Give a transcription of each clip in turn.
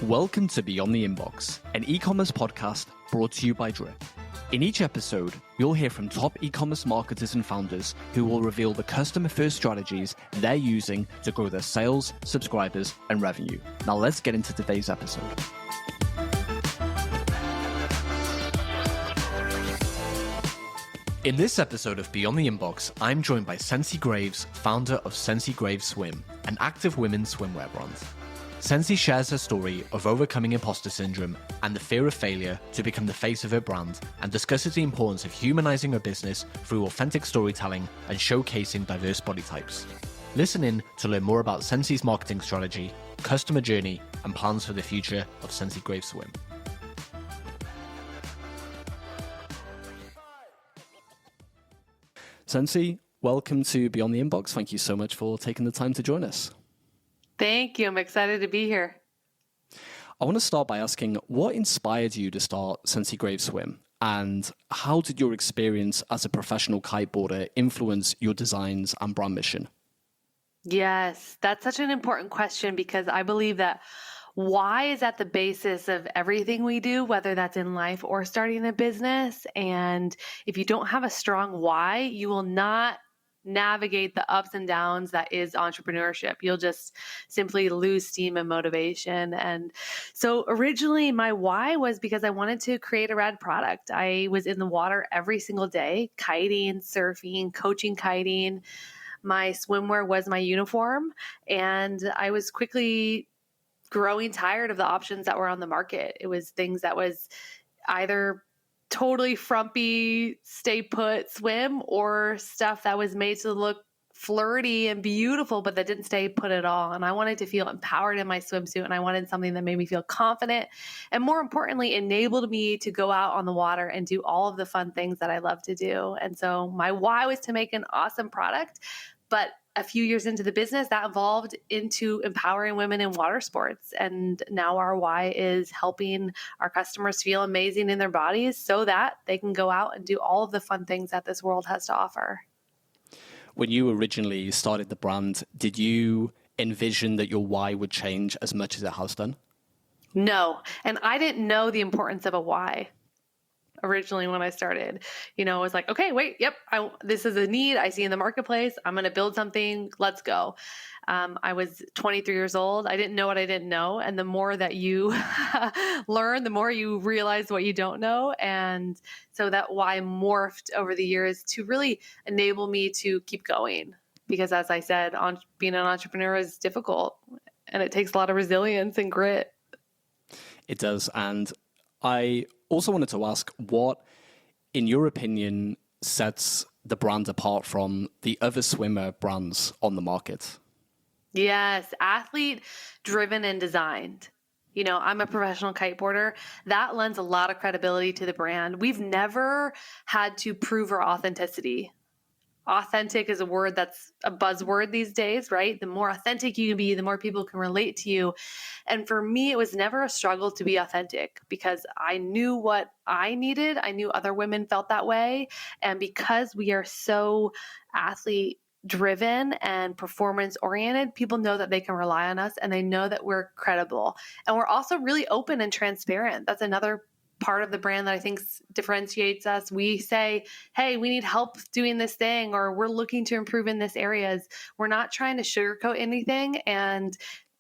Welcome to Beyond the Inbox, an e-commerce podcast brought to you by Drip. In each episode, you'll hear from top e-commerce marketers and founders who will reveal the customer-first strategies they're using to grow their sales, subscribers, and revenue. Now let's get into today's episode. In this episode of Beyond the Inbox, I'm joined by Sensi Graves, founder of Sensi Graves Swim, an active women's swimwear brand. Sensi shares her story of overcoming imposter syndrome and the fear of failure to become the face of her brand, and discusses the importance of humanizing her business through authentic storytelling and showcasing diverse body types. Listen in to learn more about Sensi's marketing strategy, customer journey, and plans for the future of Sensi Graves Swim. Sensi, welcome to Beyond the Inbox. Thank you so much for taking the time to join us. Thank you. I'm excited to be here. I want to start by asking, what inspired you to start Sensi Graves Swim? And how did your experience as a professional kiteboarder influence your designs and brand mission? Yes, that's such an important question because I believe that why is at the basis of everything we do, whether that's in life or starting a business. And if you don't have a strong why, you will not navigate the ups and downs that is entrepreneurship. You'll just simply lose steam and motivation. And so originally my why was because I wanted to create a rad product. I was in the water every single day, kiting, surfing, coaching kiting. My swimwear was my uniform, and I was quickly growing tired of the options that were on the market. It was things that was either totally frumpy, stay put swim, or stuff that was made to look flirty and beautiful, but that didn't stay put at all. And I wanted to feel empowered in my swimsuit, and I wanted something that made me feel confident, and more importantly, enabled me to go out on the water and do all of the fun things that I love to do. And so my why was to make an awesome product, but a few years into the business, that evolved into empowering women in water sports. And now our why is helping our customers feel amazing in their bodies so that they can go out and do all of the fun things that this world has to offer. When you originally started the brand, did you envision that your why would change as much as it has done? No. And I didn't know the importance of a why. Originally, when I started, it was like, okay, wait, yep, this is a need I see in the marketplace. I'm going to build something. Let's go. I was 23 years old. I didn't know what I didn't know. And the more that you learn, the more you realize what you don't know. And so that why morphed over the years to really enable me to keep going. Because as I said, being an entrepreneur is difficult, and it takes a lot of resilience and grit. It does. And I also wanted to ask, what, in your opinion, sets the brand apart from the other swimmer brands on the market? Yes, athlete driven and designed. I'm a professional kiteboarder. That lends a lot of credibility to the brand. We've never had to prove our authenticity. Authentic is a word that's a buzzword these days, right? The more authentic you can be, the more people can relate to you. And for me, it was never a struggle to be authentic because I knew what I needed. I knew other women felt that way. And because we are so athlete driven and performance oriented, people know that they can rely on us, and they know that we're credible. And we're also really open and transparent. That's another part of the brand that I think differentiates us. We say, hey, we need help doing this thing, or we're looking to improve in this areas. We're not trying to sugarcoat anything. And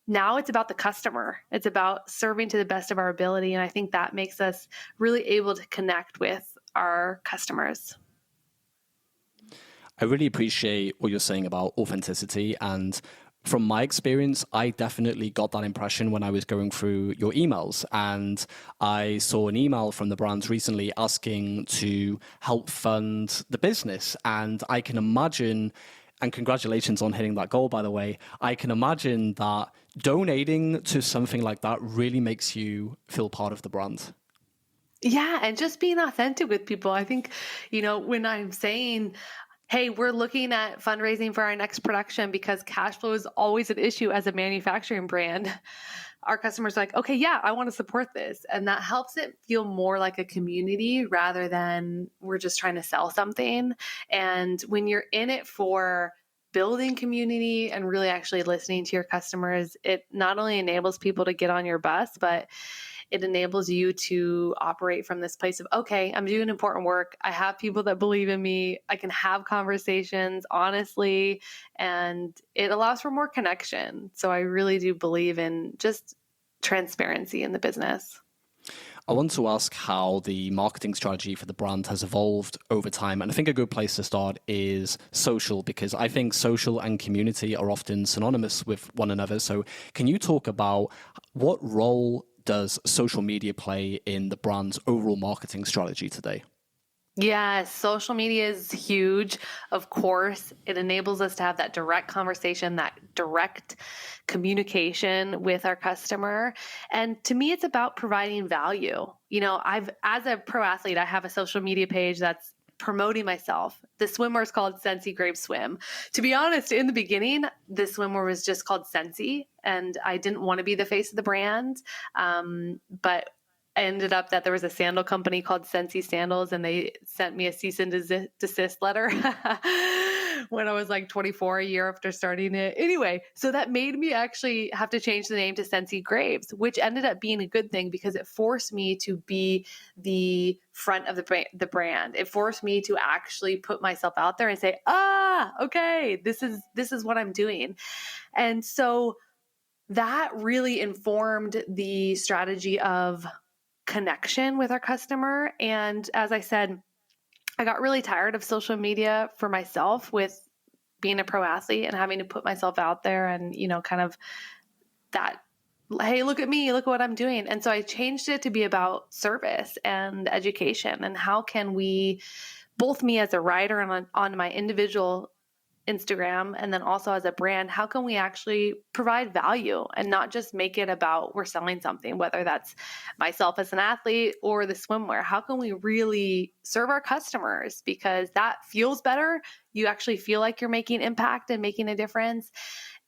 now it's about the customer. It's about serving to the best of our ability. And I think that makes us really able to connect with our customers. I really appreciate what you're saying about authenticity. And from my experience, I definitely got that impression when I was going through your emails. And I saw an email from the brands recently asking to help fund the business. And I can imagine, and congratulations on hitting that goal, by the way, I can imagine that donating to something like that really makes you feel part of the brand. Yeah, and just being authentic with people. I think, when I'm saying, hey, we're looking at fundraising for our next production because cash flow is always an issue as a manufacturing brand, our customers are like, okay, yeah, I want to support this. And that helps it feel more like a community rather than we're just trying to sell something. And when you're in it for building community and really actually listening to your customers, it not only enables people to get on your bus, but it enables you to operate from this place of, okay, I'm doing important work. I have people that believe in me. I can have conversations honestly, and it allows for more connection. So I really do believe in just transparency in the business. I want to ask how the marketing strategy for the brand has evolved over time. And I think a good place to start is social, because I think social and community are often synonymous with one another. So can you talk about what role does social media play in the brand's overall marketing strategy today? Yes, social media is huge. Of course, it enables us to have that direct conversation, that direct communication with our customer. And to me, it's about providing value. As a pro athlete, I have a social media page that's promoting myself. The swimwear is called Sensi Graves Swim. To be honest, in the beginning, the swimwear was just called Sensi, and I didn't want to be the face of the brand. But I ended up that there was a sandal company called Sensi Sandals, and they sent me a cease and desist letter when I was like 24, a year after starting it. Anyway, so that made me actually have to change the name to Sensi Graves, which ended up being a good thing because it forced me to be the front of the brand. It forced me to actually put myself out there and say, okay, this is what I'm doing. And so that really informed the strategy of connection with our customer. And as I said, I got really tired of social media for myself with being a pro athlete and having to put myself out there and, kind of that, hey, look at me, look at what I'm doing. And so I changed it to be about service and education and how can we, both me as a writer and on my individual Instagram, and then also as a brand, how can we actually provide value and not just make it about we're selling something, whether that's myself as an athlete or the swimwear? How can we really serve our customers? Because that feels better. You actually feel like you're making impact and making a difference,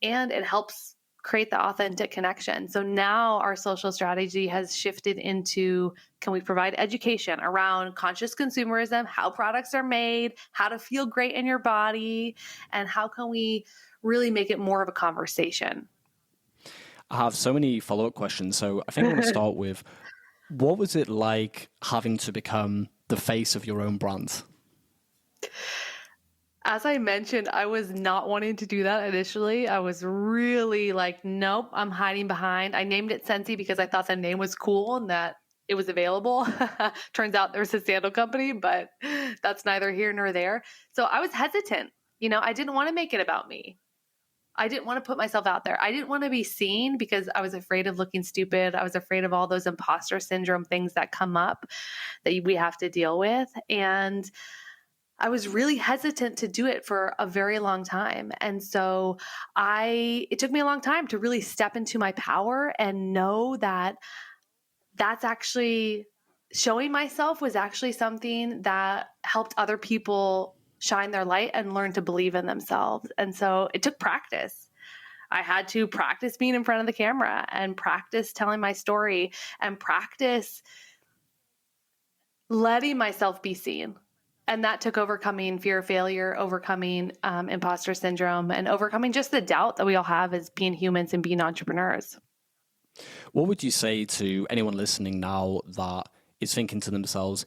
and it helps create the authentic connection. So now our social strategy has shifted into, can we provide education around conscious consumerism, how products are made, how to feel great in your body, and how can we really make it more of a conversation? I have so many follow-up questions. So I think I want to start with, what was it like having to become the face of your own brand? As I mentioned, I was not wanting to do that initially. I was really like, nope, I'm hiding behind. I named it Sensi because I thought the name was cool and that it was available. Turns out there's a sandal company, but that's neither here nor there. So I was hesitant. I didn't want to make it about me. I didn't want to put myself out there. I didn't want to be seen because I was afraid of looking stupid. I was afraid of all those imposter syndrome things that come up that we have to deal with. And I was really hesitant to do it for a very long time. And so it took me a long time to really step into my power and know that that's actually showing myself was actually something that helped other people shine their light and learn to believe in themselves. And so it took practice. I had to practice being in front of the camera and practice telling my story and practice letting myself be seen. And that took overcoming fear of failure, overcoming imposter syndrome, and overcoming just the doubt that we all have as being humans and being entrepreneurs. What would you say to anyone listening now that is thinking to themselves,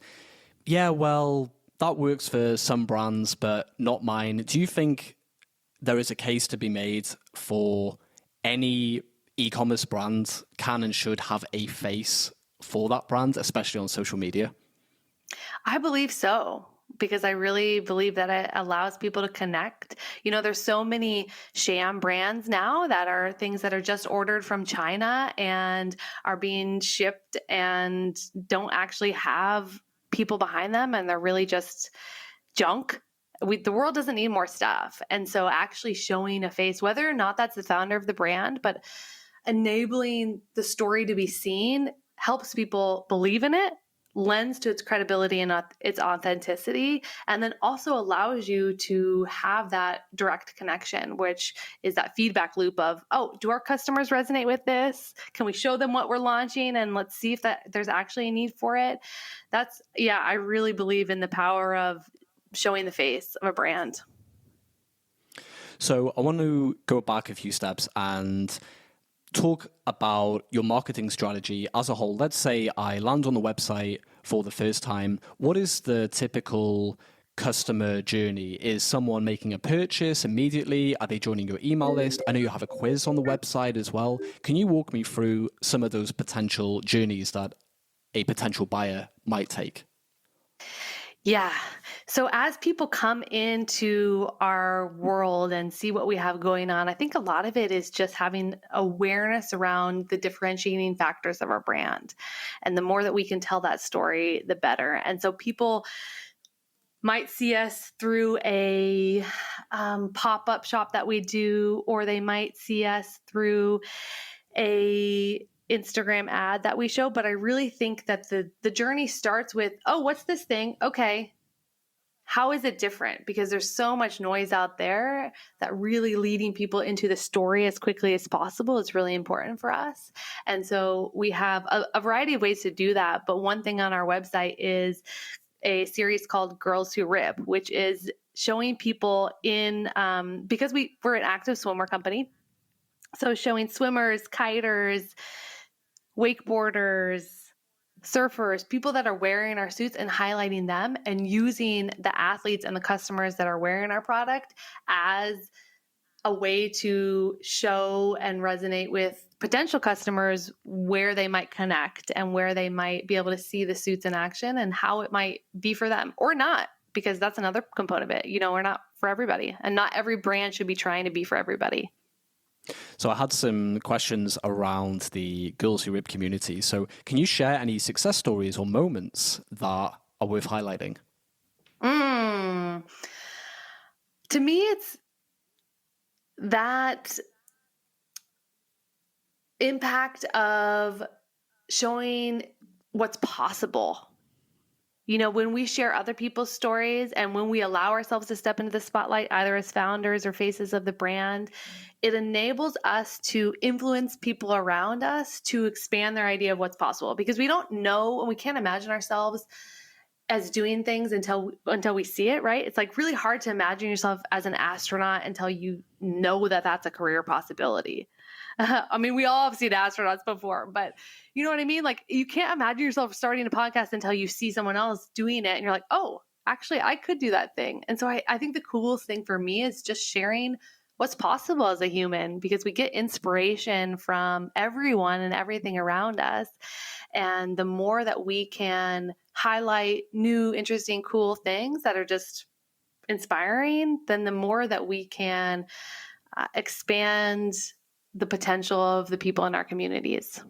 yeah, well, that works for some brands, but not mine? Do you think there is a case to be made for any e-commerce brand can and should have a face for that brand, especially on social media? I believe so, because I really believe that it allows people to connect. There's so many sham brands now that are things that are just ordered from China and are being shipped and don't actually have people behind them, and they're really just junk. The world doesn't need more stuff. And so actually showing a face, whether or not that's the founder of the brand, but enabling the story to be seen helps people believe in it, lends to its credibility and its authenticity, and then also allows you to have that direct connection, which is that feedback loop of, do our customers resonate with this? Can we show them what we're launching and let's see if there's actually a need for it? I really believe in the power of showing the face of a brand. So I want to go back a few steps and talk about your marketing strategy as a whole. Let's say I land on the website for the first time. What is the typical customer journey? Is someone making a purchase immediately? Are they joining your email list? I know you have a quiz on the website as well. Can you walk me through some of those potential journeys that a potential buyer might take? Yeah. So as people come into our world and see what we have going on, I think a lot of it is just having awareness around the differentiating factors of our brand. And the more that we can tell that story, the better. And so people might see us through a pop-up shop that we do, or they might see us through a Instagram ad that we show. But I really think that the journey starts with, oh, what's this thing? Okay. How is it different? Because there's so much noise out there that really leading people into the story as quickly as possible is really important for us. And so we have a variety of ways to do that. But one thing on our website is a series called Girls Who Rip, which is showing people in, because we're an active swimwear company. So showing swimmers, kiters, wakeboarders, surfers, people that are wearing our suits and highlighting them and using the athletes and the customers that are wearing our product as a way to show and resonate with potential customers where they might connect and where they might be able to see the suits in action and how it might be for them or not, because that's another component of it. You know, we're not for everybody, and not every brand should be trying to be for everybody. So I had some questions around the Girls Who Rip community. So can you share any success stories or moments that are worth highlighting? To me, it's that impact of showing what's possible. You know, when we share other people's stories and when we allow ourselves to step into the spotlight, either as founders or faces of the brand, it enables us to influence people around us to expand their idea of what's possible, because we don't know and we can't imagine ourselves as doing things until we see it, right? It's like really hard to imagine yourself as an astronaut until you know that that's a career possibility. I mean, we all have seen astronauts before, but you know what I mean? Like, you can't imagine yourself starting a podcast until you see someone else doing it and you're like, oh, actually, I could do that thing. And so I think the coolest thing for me is just sharing what's possible as a human, because we get inspiration from everyone and everything around us. And the more that we can highlight new, interesting, cool things that are just inspiring, then the more that we can expand the potential of the people in our communities.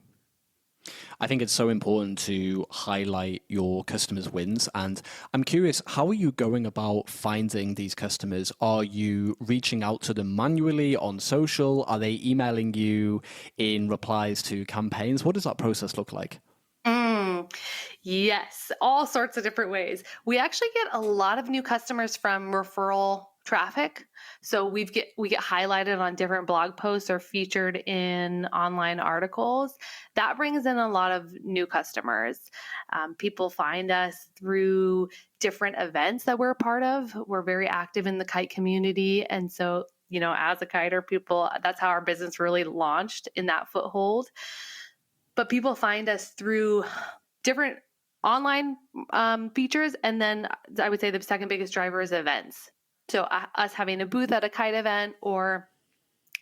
I think it's so important to highlight your customers' wins. And I'm curious, how are you going about finding these customers? Are you reaching out to them manually on social? Are they emailing you in replies to campaigns? What does that process look like? Yes, all sorts of different ways. We actually get a lot of new customers from referral traffic. So we get highlighted on different blog posts or featured in online articles. That brings in a lot of new customers. People find us through different events that we're a part of. We're very active in the kite community. And so, you know, as a kiter, that's how our business really launched, in that foothold. But people find us through different online features. And then I would say the second biggest driver is events. So us having a booth at a kite event, or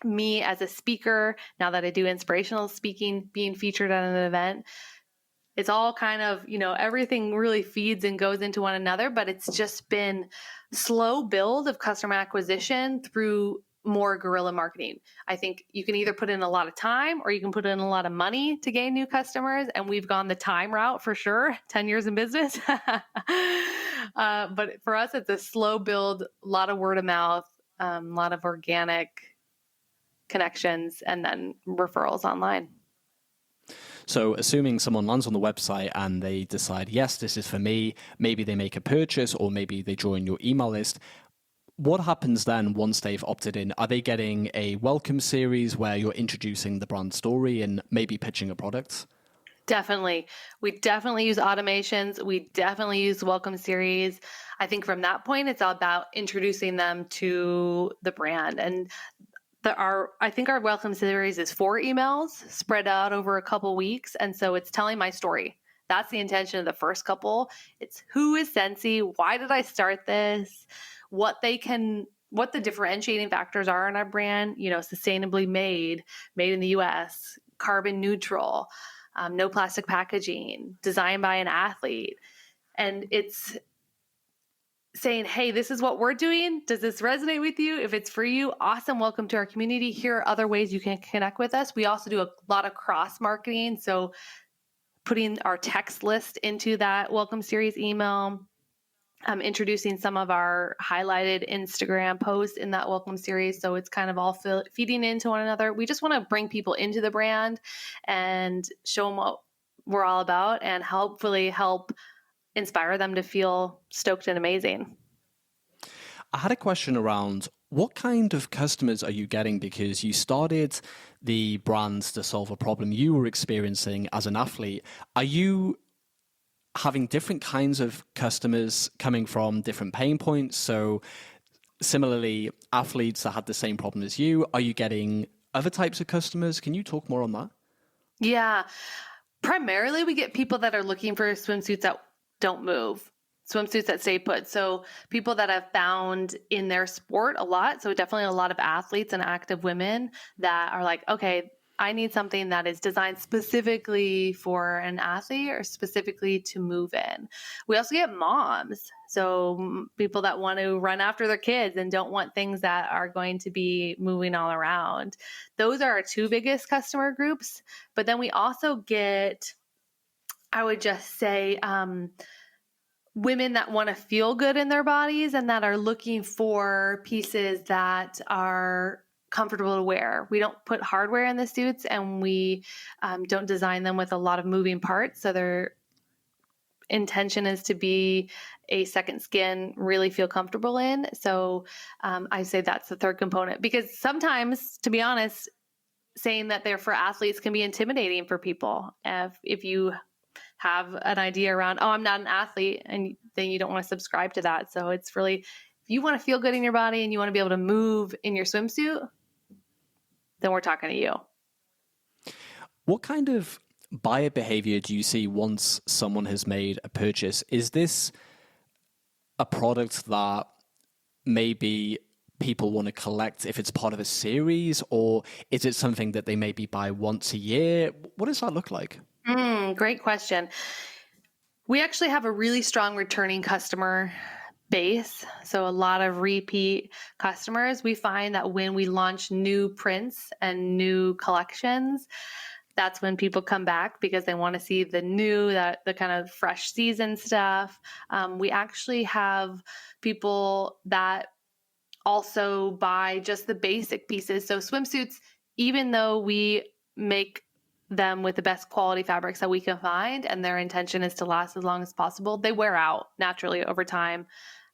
me as a speaker, now that I do inspirational speaking, being featured at an event. It's all kind of, you know, everything really feeds and goes into one another, but it's just been slow build of customer acquisition through more guerrilla marketing. I think you can either put in a lot of time or you can put in a lot of money to gain new customers. And we've gone the time route for sure, 10 years in business. But for us, it's a slow build, a lot of word of mouth, a lot of organic connections, and then referrals online. So assuming someone lands on the website and they decide, yes, this is for me, maybe they make a purchase or maybe they join your email list. What happens then once they've opted in? Are they getting a welcome series where you're introducing the brand story and maybe pitching a product? Definitely. We definitely use automations. We definitely use welcome series. I think from that point, it's all about introducing them to the brand. And I think our welcome series is 4 emails spread out over a couple weeks. And so it's telling my story. That's the intention of the first couple. It's who is Sensi? Why did I start this? What the differentiating factors are in our brand, sustainably made in the US, carbon neutral, no plastic packaging, designed by an athlete. And it's saying, hey, this is what we're doing. Does this resonate with you? If it's for you, awesome. Welcome to our community. Here are other ways you can connect with us. We also do a lot of cross marketing. So putting our text list into that welcome series email, introducing some of our highlighted Instagram posts in that welcome series. So it's kind of all feeding into one another. We just want to bring people into the brand and show them what we're all about and hopefully help inspire them to feel stoked and amazing. I had a question around what kind of customers are you getting, because you started the brands to solve a problem you were experiencing as an athlete. Are you having different kinds of customers coming from different pain points? So similarly, athletes that had the same problem as you, are you getting other types of customers? Can you talk more on that? Yeah. Primarily, we get people that are looking for swimsuits that don't move, swimsuits that stay put. So people that have found in their sport a lot. So definitely a lot of athletes and active women that are like, okay, I need something that is designed specifically for an athlete or specifically to move in. We also get moms. So people that want to run after their kids and don't want things that are going to be moving all around. Those are our 2 biggest customer groups. But then we also get, I would just say, women that want to feel good in their bodies and that are looking for pieces that are comfortable to wear. We don't put hardware in the suits, and we don't design them with a lot of moving parts. So their intention is to be a second skin, really feel comfortable in. So I say that's the third component, because sometimes, to be honest, saying that they're for athletes can be intimidating for people. If you have an idea around, oh, I'm not an athlete, and then you don't want to subscribe to that. So it's really, if you want to feel good in your body and you want to be able to move in your swimsuit, then we're talking to you. What kind of buyer behavior do you see once someone has made a purchase? Is this a product that maybe people want to collect if it's part of a series, or is it something that they maybe buy once a year? What does that look like? Great question. We actually have a really strong returning customer base. So a lot of repeat customers. We find that when we launch new prints and new collections, that's when people come back because they want to see the new, the kind of fresh season stuff. We actually have people that also buy just the basic pieces. So swimsuits, even though we make them with the best quality fabrics that we can find, and their intention is to last as long as possible, they wear out naturally over time.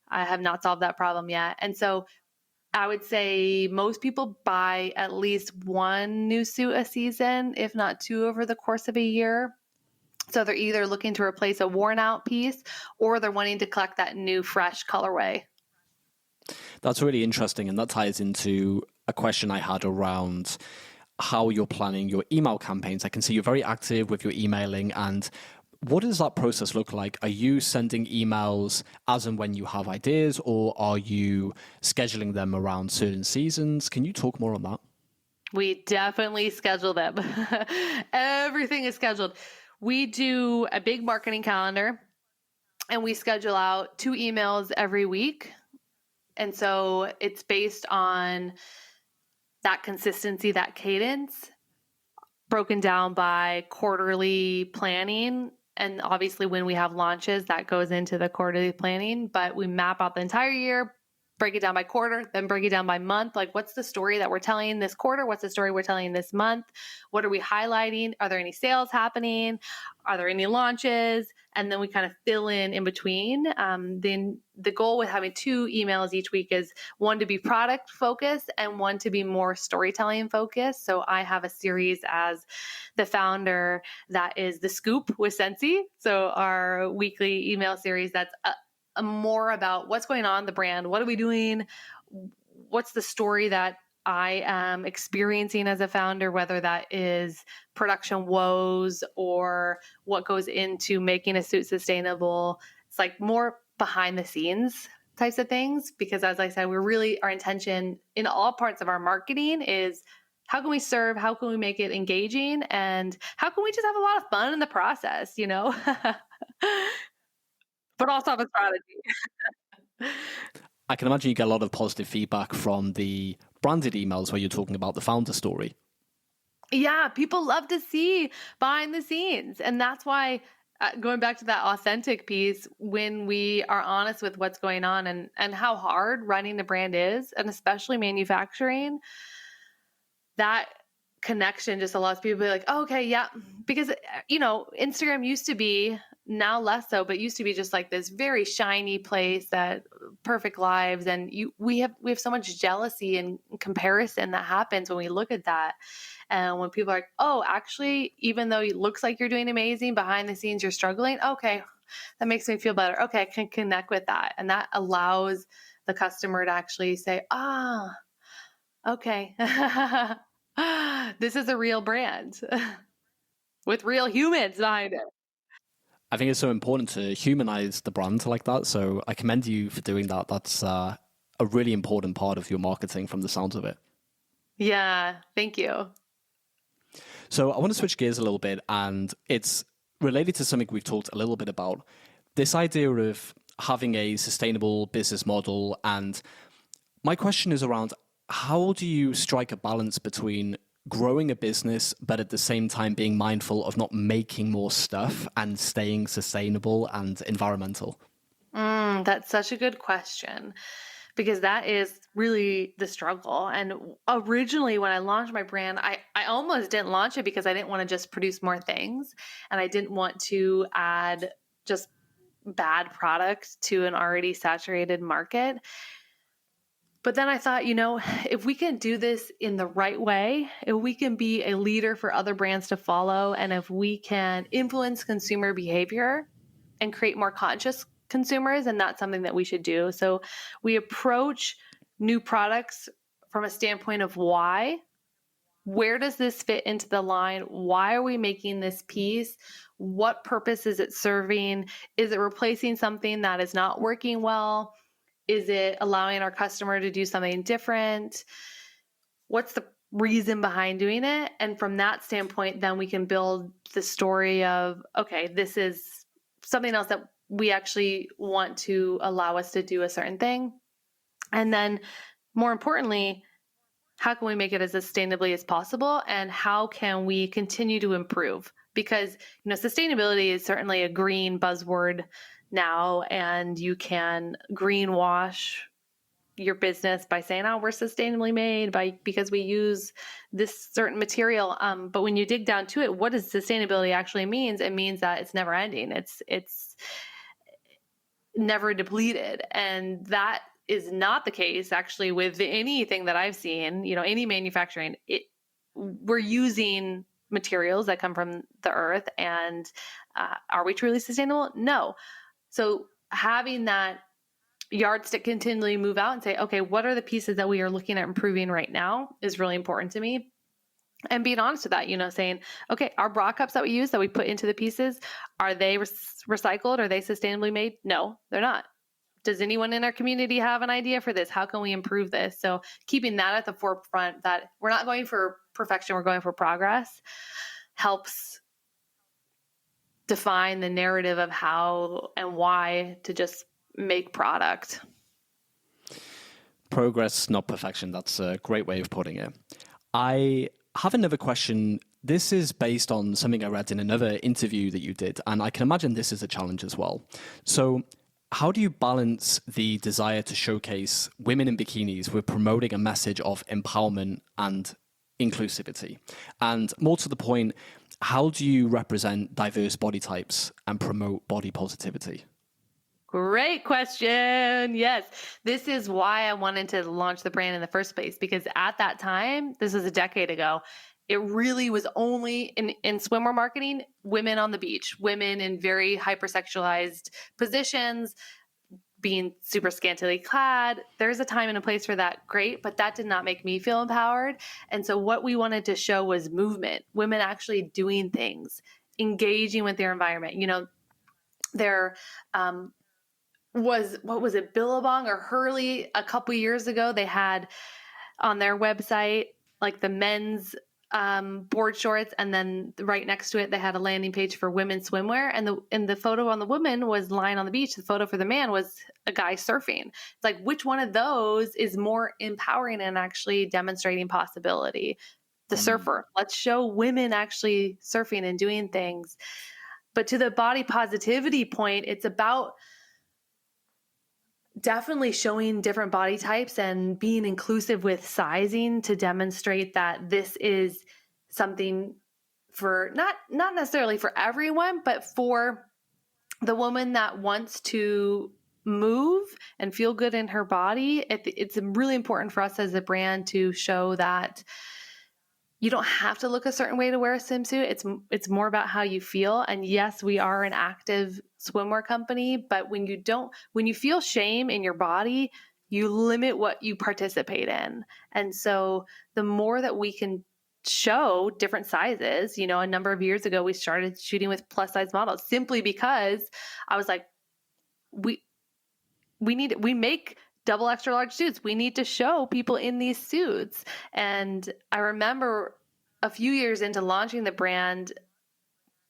I have not solved that problem yet. And so I would say most people buy at least 1 new suit a season, if not 2 over the course of a year. So they're either looking to replace a worn out piece, or they're wanting to collect that new fresh colorway. That's really interesting. And that ties into a question I had around how you're planning your email campaigns. I can see you're very active with your emailing. And what does that process look like? Are you sending emails as and when you have ideas, or are you scheduling them around certain seasons? Can you talk more on that? We definitely schedule them. Everything is scheduled. We do a big marketing calendar, and we schedule out 2 emails every week. And so it's based on that consistency, that cadence, broken down by quarterly planning. And obviously when we have launches, that goes into the quarterly planning, but we map out the entire year, break it down by quarter, then break it down by month. Like, what's the story that we're telling this quarter? What's the story we're telling this month? What are we highlighting? Are there any sales happening? Are there any launches? And then we kind of fill in between. Then the goal with having 2 emails each week is one to be product focused and one to be more storytelling focused. So I have a series as the founder that is The Scoop with Sensi. So our weekly email series that's more about what's going on in the brand. What are we doing? What's the story that I am experiencing as a founder, whether that is production woes or what goes into making a suit sustainable. It's like more behind the scenes types of things, because as I said, our intention in all parts of our marketing is how can we serve, how can we make it engaging, and how can we just have a lot of fun in the process, but also have a strategy. I can imagine you get a lot of positive feedback from the branded emails where you're talking about the founder story. Yeah, people love to see behind the scenes. And that's why, going back to that authentic piece, when we are honest with what's going on and how hard running the brand is, and especially manufacturing, that connection just allows people to be like, oh, okay, yeah. Because, Instagram used to be, now less so, but used to be just like this very shiny place that perfect lives. And we have so much jealousy and comparison that happens when we look at that. And when people are like, oh, actually, even though it looks like you're doing amazing, behind the scenes, you're struggling. Okay, that makes me feel better. Okay, I can connect with that. And that allows the customer to actually say, okay, this is a real brand with real humans behind it. I think it's so important to humanize the brand like that. So I commend you for doing that. That's a really important part of your marketing from the sounds of it. Yeah, thank you. So I want to switch gears a little bit, and it's related to something we've talked a little bit about. This idea of having a sustainable business model. And my question is around, how do you strike a balance between growing a business, but at the same time being mindful of not making more stuff and staying sustainable and environmental? That's such a good question, because that is really the struggle. And originally when I launched my brand, I almost didn't launch it because I didn't want to just produce more things. And I didn't want to add just bad products to an already saturated market. But then I thought, if we can do this in the right way, if we can be a leader for other brands to follow, and if we can influence consumer behavior and create more conscious consumers, and that's something that we should do. So we approach new products from a standpoint of why. Where does this fit into the line? Why are we making this piece? What purpose is it serving? Is it replacing something that is not working well? Is it allowing our customer to do something different? What's the reason behind doing it? And from that standpoint, then we can build the story of, okay, this is something else that we actually want to allow us to do a certain thing. And then more importantly, how can we make it as sustainably as possible? And how can we continue to improve? Because, sustainability is certainly a green buzzword now, and you can greenwash your business by saying, "Oh, we're sustainably made because we use this certain material." But when you dig down to it, what does sustainability actually means? It means that it's never ending. It's never depleted, and that is not the case actually with anything that I've seen. Any manufacturing, we're using materials that come from the earth, and are we truly sustainable? No. So having that yardstick continually move out and say, okay, what are the pieces that we are looking at improving right now is really important to me. And being honest with that, saying, okay, our bra cups that we use, that we put into the pieces, are they recycled? Are they sustainably made? No, they're not. Does anyone in our community have an idea for this? How can we improve this? So keeping that at the forefront, that we're not going for perfection, we're going for progress, helps define the narrative of how and why to just make product. Progress, not perfection. That's a great way of putting it. I have another question. This is based on something I read in another interview that you did, and I can imagine this is a challenge as well. So How do you balance the desire to showcase women in bikinis with promoting a message of empowerment and inclusivity? And more to the point, how do you represent diverse body types and promote body positivity? Great question. Yes. This is why I wanted to launch the brand in the first place, because at that time, this was a decade ago, it really was only in swimwear marketing, women on the beach, women in very hypersexualized positions, being super scantily clad. There's a time and a place for that, great, but that did not make me feel empowered. And so what we wanted to show was movement, women actually doing things, engaging with their environment. You know, there what was it, Billabong or Hurley a couple years ago, they had on their website like the men's board shorts, and then right next to it they had a landing page for women's swimwear, and the photo on the woman was lying on the beach. The photo for the man was a guy surfing. It's like, which one of those is more empowering and actually demonstrating possibility? The surfer. Let's show women actually surfing and doing things. But to the body positivity point, it's about definitely showing different body types and being inclusive with sizing to demonstrate that this is something for not necessarily for everyone, but for the woman that wants to move and feel good in her body. It's really important for us as a brand to show that you don't have to look a certain way to wear a swimsuit. It's more about how you feel. And yes, we are an active swimwear company, but when you feel shame in your body, you limit what you participate in. And so the more that we can show different sizes, you know, a number of years ago, we started shooting with plus size models simply because I was like, we make double extra large suits. We need to show people in these suits. And I remember a few years into launching the brand,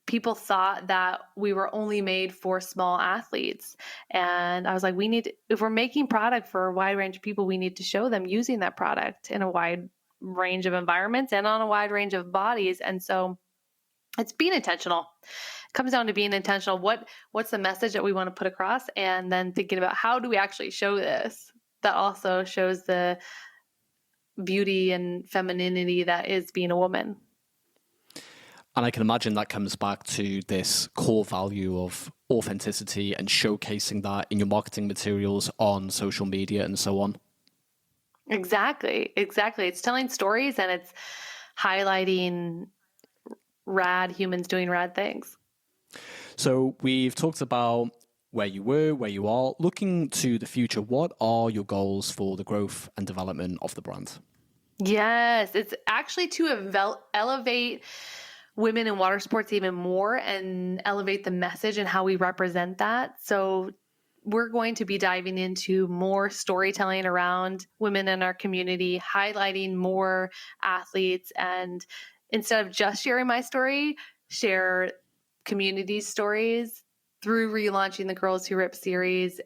people thought that we were only made for small athletes. And I was like, if we're making product for a wide range of people, we need to show them using that product in a wide range of environments and on a wide range of bodies. And so it's being intentional. It comes down to being intentional. What's the message that we want to put across? And then thinking about how do we actually show this that also shows the beauty and femininity that is being a woman. And I can imagine that comes back to this core value of authenticity and showcasing that in your marketing materials on social media and so on. Exactly. It's telling stories and it's highlighting rad humans doing rad things. So we've talked about where you were, where you are. Looking to the future, what are your goals for the growth and development of the brand? Yes, it's actually to elevate women in water sports even more and elevate the message and how we represent that. So we're going to be diving into more storytelling around women in our community, highlighting more athletes, and instead of just sharing my story, share community stories through relaunching the Girls Who Rip series,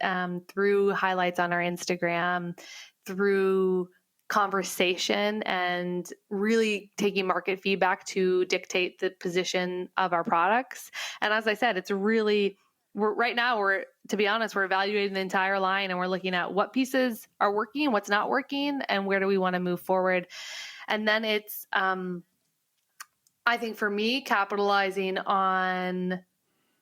through highlights on our Instagram, through conversation, and really taking market feedback to dictate the position of our products. And as I said, it's really, to be honest, we're evaluating the entire line and we're looking at what pieces are working, what's not working, and where do we want to move forward. And then it's, I think for me, capitalizing on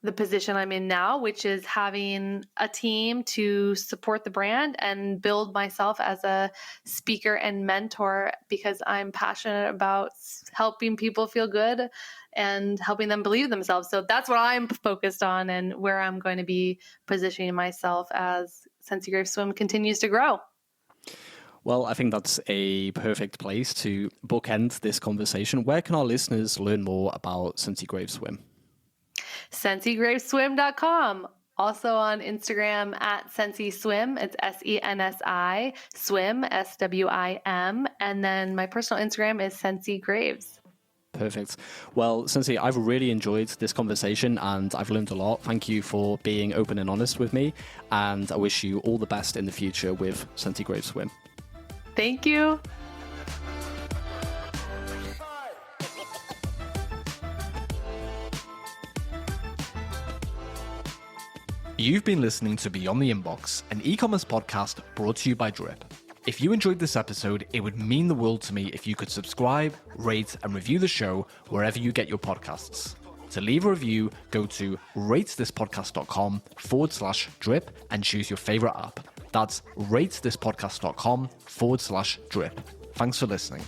the position I'm in now, which is having a team to support the brand and build myself as a speaker and mentor, because I'm passionate about helping people feel good and helping them believe themselves. So that's what I'm focused on and where I'm going to be positioning myself as Sensi Graves Swim continues to grow. Well, I think that's a perfect place to bookend this conversation. Where can our listeners learn more about Sensi Graves Swim? SensiGravesSwim.com. Also on Instagram at Sensi Swim. It's SENSI Swim, SWIM. And then my personal Instagram is Sensi Graves. Perfect. Well, Sensi, I've really enjoyed this conversation and I've learned a lot. Thank you for being open and honest with me. And I wish you all the best in the future with Sensi Graves Swim. Thank you. You've been listening to Beyond the Inbox, an e-commerce podcast brought to you by Drip. If you enjoyed this episode, it would mean the world to me if you could subscribe, rate, and review the show wherever you get your podcasts. To leave a review, go to ratethispodcast.com/drip and choose your favorite app. That's ratethispodcast.com/drip. Thanks for listening.